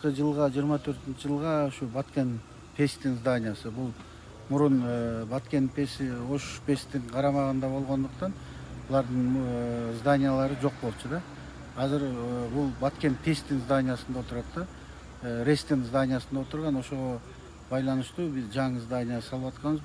акыркы жылга 24-жылга ушу Баткен ПЭСтин зданиясы. Бул мурун Баткен ПЭСи Ош ПЭСтин карамагында болгондуктан булардын зданиялары жок болчу да. Азыр бул Баткен ПЭСтин зданиясында отурат да. РЭСтин зданиясында отурган, ошого байланыштуу биз жаңы здания салып атканбыз.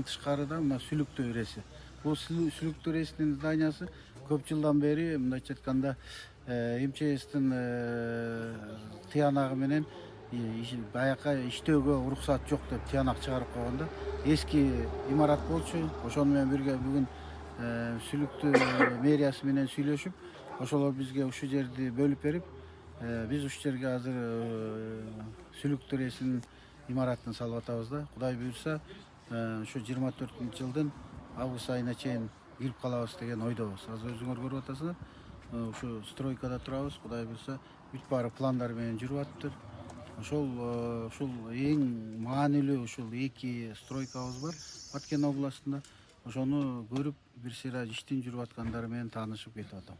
Тышкарыда мына Сүлүктүү иреси. Бул Сүлүктүү иресинин зданиясы көп жылдан бери мындайча айтканда МЧСтин тыянагы менен баякы иштөөгө уруксат жок деп тыянак чыгарып койгондо эски имарат болчу. Ошону менен бирге бүгүн Сүлүктүү мэриясы менен сүйлөшүп, ошолор бизге ушул жерди бөлүп берип, биз ушул жерге азыр Сүлүктүү иресинин имаратын салып атабыз да. Кудай буйрса, şu 24-жылдын август айына чейин кирип калабыз деген ойдобуз. Азыр өзүңөр көрүп атасыңар, şu стройкада турабыз. Кудай буйрса, бүт баары пландар менен жүрүп атыптыр. Ушул эң маанилүү ушул эки стройкабыз бар Баткен областында. Ошону көрүп, бир сыйра иштин жүрүп аткандары менен таанышып кетип атам.